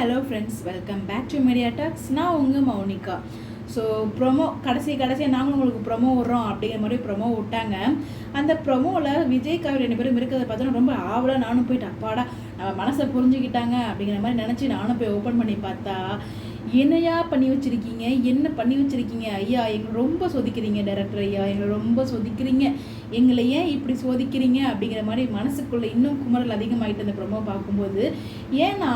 Hello friends, welcome back to media talks. நான் உங்கள் Mounika. So promo கடைசியாக நாங்களும் உங்களுக்கு ப்ரொமோ விட்றோம் அப்படிங்கிற மாதிரி ப்ரொமோ விட்டாங்க. அந்த ப்ரொமோவில் விஜய் காவி 2 பேரும் இருக்கிறத பார்த்தோன்னா ரொம்ப ஆவலாக நானும் போயிட்டு அப்பாடா நம்ம மனசை புரிஞ்சுக்கிட்டாங்க அப்படிங்கிற மாதிரி நினச்சி நானும் போய் ஓப்பன் பண்ணி பார்த்தா என்னையா பண்ணி வச்சுருக்கீங்க, என்ன பண்ணி வச்சுருக்கீங்க ஐயா, எங்களை ரொம்ப சோதிக்கிறீங்க டைரக்டர் ஐயா, எங்களை ரொம்ப சோதிக்கிறீங்க, எங்களை ஏன் இப்படி சோதிக்கிறீங்க அப்படிங்கிற மாதிரி மனசுக்குள்ளே இன்னும் குமரல் அதிகமாகிட்டு அந்த ப்ரொமோ பார்க்கும்போது. ஏன்னா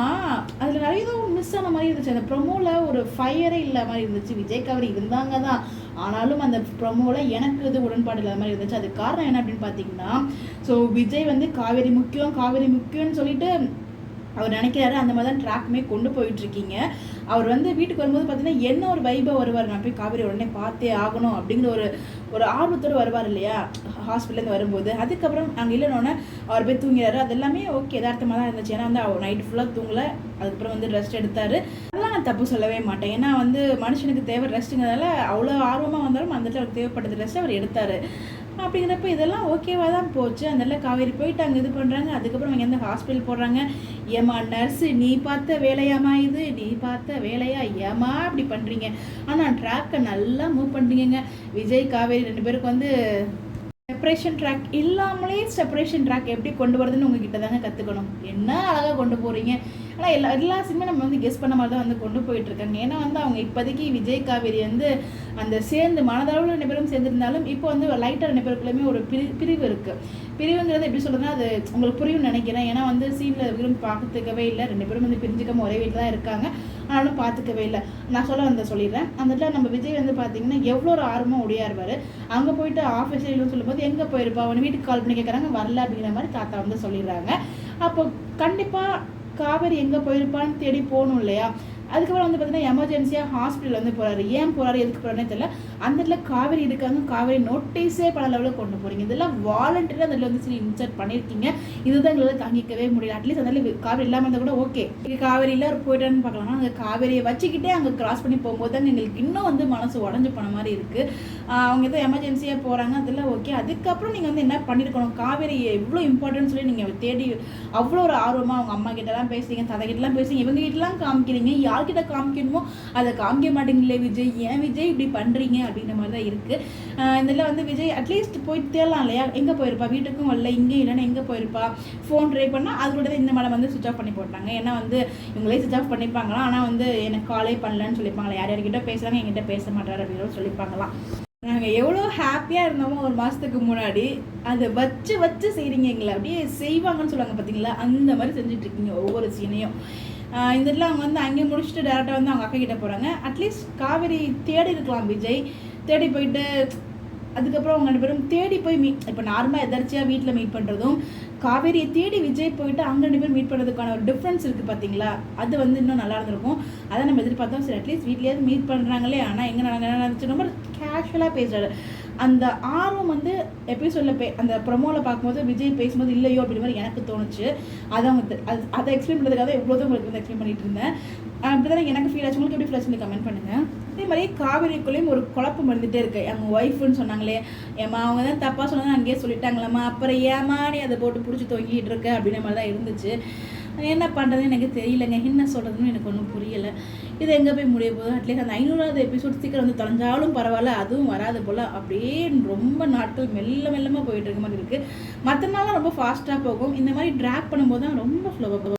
அதில் நிறைய தான் மிஸ் ஆன மாதிரி இருந்துச்சு. அந்த ப்ரொமோவில் ஒரு ஃபயரே இல்லாத மாதிரி இருந்துச்சு. விஜய் காவேரி இருந்தாங்க தான், ஆனாலும் அந்த ப்ரொமோவில் எனக்கு இது உடன்பாடு இல்லாத மாதிரி இருந்துச்சு. அது காரணம் என்ன அப்படின்னு பார்த்தீங்கன்னா, ஸோ விஜய் வந்து காவேரி முக்கியம்னு சொல்லிட்டு அவர் நினைக்கிறாரு. அந்த மாதிரி தான் ட்ராக்குமே கொண்டு போயிட்டுருக்கீங்க. அவர் வந்து வீட்டுக்கு வரும்போது பார்த்தீங்கன்னா என்ன ஒரு வைபாக வருவார், நான் போய் காவேரி உடனே பார்த்தே ஆகணும் அப்படிங்கிற ஒரு ஆர்வத்தோடு வருவார் இல்லையா ஹாஸ்பிட்டலேருந்து வரும்போது. அதுக்கப்புறம் அங்கே இல்லைனோடனே அவர் போய் தூங்கிறாரு. அது எல்லாமே ஓகே, யதார்த்தமாக தான் இருந்துச்சு. ஏன்னா வந்து அவர் நைட் ஃபுல்லாக தூங்கலை, அதுக்கப்புறம் வந்து ரெஸ்ட் எடுத்தார். அதெல்லாம் நான் தப்பு சொல்லவே மாட்டேன். ஏன்னா வந்து மனுஷனுக்கு தேவை ரெஸ்ட்டுங்கிறதால அவ்வளோ ஆர்வமாக வந்தாலும் அந்த இடத்துல அவருக்கு தேவைப்பட்டது ரெஸ்ட் அவர் எடுத்தார். அப்படிங்கிறப்ப இதெல்லாம் ஓகேவாக தான் போச்சு. அதனால காவேரி போயிட்டு அங்கே இது பண்ணுறாங்க. அதுக்கப்புறம் அவங்க எந்த ஹாஸ்பிட்டல் போடுறாங்க. ஏமா நர்ஸு, நீ பார்த்த வேலையாமா இது, நீ பார்த்த வேலையா, ஏமா அப்படி பண்ணுறீங்க. ஆனால் ட்ராக்கை நல்லா மூவ் பண்ணுறீங்க. விஜய் காவேரி 2 பேருக்கு வந்து செப்பரேஷன் ட்ராக் இல்லாமலே செப்பரேஷன் ட்ராக் எப்படி கொண்டு வரதுன்னு உங்ககிட்ட தாங்க கற்றுக்கணும். என்ன அழகாக கொண்டு போகிறீங்க. ஆனால் எல்லா சினிமே நம்ம வந்து கெஸ் பண்ண மாதிரி தான் வந்து கொண்டு போயிட்டுருக்காங்க. ஏன்னா வந்து அவங்க இப்போதைக்கு விஜய் காவேரி வந்து அந்த சேர்ந்து மனதளவில் 2 பேரும் சேர்ந்துருந்தாலும் இப்போ வந்து லைட்டாக 2 பேருக்குள்ளேயுமே ஒரு பிரிவு இருக்குது. பிரிவுங்கிறது எப்படி சொல்கிறதுனா அது உங்களுக்கு புரியும்னு நினைக்கிறேன். ஏன்னா வந்து சீனில் விரும்பி பார்த்துக்கவே இல்லை. 2 பேரும் வந்து பிரிஞ்சுக்காம ஒரே வீட்டில் தான் இருக்காங்க, ஆனாலும் பார்த்துக்கவே இல்லை. நான் சொல்லிடுறேன். அந்த இடத்துல நம்ம விஜய் வந்து பார்த்தீங்கன்னா எவ்வளோ ஒரு ஆர்வமாக ஒடியாருவார். அங்கே போயிட்டு ஆஃபீஸில் இல்லைன்னு சொல்லும்போது எங்கே போயிருப்பா, அவன் வீட்டுக்கு கால் பண்ணி கேட்குறாங்க, வரல அப்படிங்கிற மாதிரி தாத்தா வந்து சொல்லிடுறாங்க. அப்போ கண்டிப்பாக காவேரி எங்கே போயிருப்பான்னு தேடி போகணும் இல்லையா. அதுக்கப்புறம் வந்து பார்த்தீங்கன்னா எமர்ஜென்சியாக ஹாஸ்பிட்டல் வந்து போகிறாரு. ஏன் போகிறாரு, எதுக்கு போகிறாருன்னே தெரியல. அந்த இடத்துல காவேரி இருக்காங்க, காவேரி நோட்டீஸே பல லெவலில் கொண்டு போகிறீங்க. இதெல்லாம் வாலண்டரியாக அந்த இடத்துல வந்து சரி இன்சர்ட் பண்ணியிருக்கீங்க. இதுதான் எங்களால் தாங்கிக்கவே முடியல. அட்லீஸ்ட் அந்த காவேரி இல்லாமல் இருந்தால் கூட ஓகே, இங்கே காவேரி இல்லை அவர் போயிட்டான்னு பார்க்கலாம். அங்கே காவேரியை வச்சுக்கிட்டே அங்கே கிராஸ் பண்ணி போகும்போது தான் எங்களுக்கு இன்னும் வந்து மனசு உடஞ்சி போன மாதிரி இருக்குது. அவங்க எதோ எமர்ஜென்சியாக போகிறாங்க, அதெல்லாம் ஓகே. அதுக்கப்புறம் நீங்கள் வந்து என்ன பண்ணியிருக்கணும், காவேரி எவ்வளோ இம்பார்ட்டன்ட் சொல்லி நீங்கள் தேடி அவ்வளோ ஒரு ஆர்வமாக அவங்க அம்மா கிட்டலாம் பேசுறீங்க, தாத்தா கிட்டலாம் பேசுறீங்க, இவங்க கிட்டலாம் காமிக்கிறீங்க. யார்கிட்ட காமிக்கணுமோ அதை காமிக்க மாட்டேங்களே விஜய், ஏன் விஜய் இப்படி பண்ணுறீங்க அப்படிங்கிற மாதிரி தான் இருக்குது. இதில் வந்து விஜய் அட்லீஸ்ட் போயிட்டு தேடலாம் இல்லையா, எங்கே போயிருப்பா, வீட்டுக்கும் வரல, இங்கே இல்லைன்னா எங்கே போயிருப்பா. ஃபோன் ட்ரை பண்ணால் அதோட தான் இந்த மேடம் வந்து சுவிச் ஆஃப் பண்ணி போட்டாங்க. ஏன்னா வந்து இவங்களே சுவிச் ஆஃப் பண்ணிப்பாங்களாம், ஆனால் வந்து எனக்கு காலே பண்ணலன்னு சொல்லிப்பாங்களா, யார்கிட்ட பேசுகிறாங்க, என்கிட்ட பேச மாட்டாரு அப்படின்னு சொல்லிப்பாங்களாம். நாங்கள் எவ்வளோ ஹாப்பியாக இருந்தோமோ ஒரு மாதத்துக்கு முன்னாடி அதை வச்சு செய்கிறீங்க, எங்களை அப்படியே செய்வாங்கன்னு சொல்லுவாங்க பார்த்தீங்களா, அந்த மாதிரி செஞ்சுட்ருக்கீங்க ஒவ்வொரு சீனையும். இந்த இதில் அவங்க வந்து அங்கேயே முடிச்சுட்டு டேரெக்டாக வந்து அவங்க அக்கா கிட்டே போகிறாங்க. அட்லீஸ்ட் காவேரி தேடி இருக்கலாம் விஜய், தேடி போயிட்டு அதுக்கப்புறம் அவங்க 2 பேரும் தேடி போய் இப்போ நார்மலாக எதர்ச்சியாக வீட்டில் மீட் பண்ணுறதும் காவேரியை தேடி விஜய் போயிட்டு அங்கே 2 பேர் மீட் பண்ணுறதுக்கான ஒரு டிஃப்ரென்ஸ் இருக்குது பார்த்தீங்களா, அது வந்து இன்னும் நல்லா இருந்திருக்கும். அதை நம்ம எதிர்பார்த்தோம். சரி அட்லீஸ்ட் வீட்லேயாவது மீட் பண்ணுறாங்களே, ஆனால் எங்கே நடந்துச்சு ரொம்ப கேஷுவலாக பேசுகிறாரு. அந்த ஆர்வம் வந்து எபிசோடில் அந்த ப்ரொமோவில் பார்க்கும்போது விஜய் பேசும்போது இல்லையோ அப்படி மாதிரி எனக்கு தோணுச்சு. அதை எக்ஸ்பிளைன் பண்ணுறதுக்காக எவ்வளோதான் உங்களுக்கு வந்து எக்ஸ்பிளைன் பண்ணிட்டு இருந்தேன். அப்படி தான் எனக்கு ஃபீல் ஆச்சு. உங்களுக்கு எப்படி ஃபீல் ஆச்சு கமெண்ட் பண்ணுங்கள். அதே மாதிரி காவேரிக்குள்ளேயும் ஒரு குழப்பம் இருந்துகிட்டே இருக்கு. அவங்க ஒய்ஃப்னு சொன்னாங்களே, ஏமா அவங்க தான் தப்பாக சொன்னது அங்கேயே சொல்லிட்டாங்களம்மா, அப்புறம் ஏமா நீ அதை போட்டு பிடிச்சி தொங்கிட்டு இருக்க அப்படின்ற மாதிரி தான் இருந்துச்சு. என்ன பண்ணுறதுன்னு எனக்கு தெரியலைங்க, என்ன சொல்கிறதுன்னு எனக்கு ஒன்றும் புரியலை. இது எங்கே போய் முடிய போகுது. அட்லீஸ்ட் அந்த 500வது எபிசோட் சீக்கிரம் வந்து தொலைஞ்சாலும் பரவாயில்ல, அதுவும் வராது போல். அப்படியே ரொம்ப நாட்கள் மெல்லமாக போயிட்டு இருக்க மாதிரி இருக்குது. மற்ற நாள்லாம் ரொம்ப ஃபாஸ்ட்டாக போகும், இந்த மாதிரி ட்ராக் பண்ணும்போது தான் ரொம்ப ஸ்லோவாக போகும்.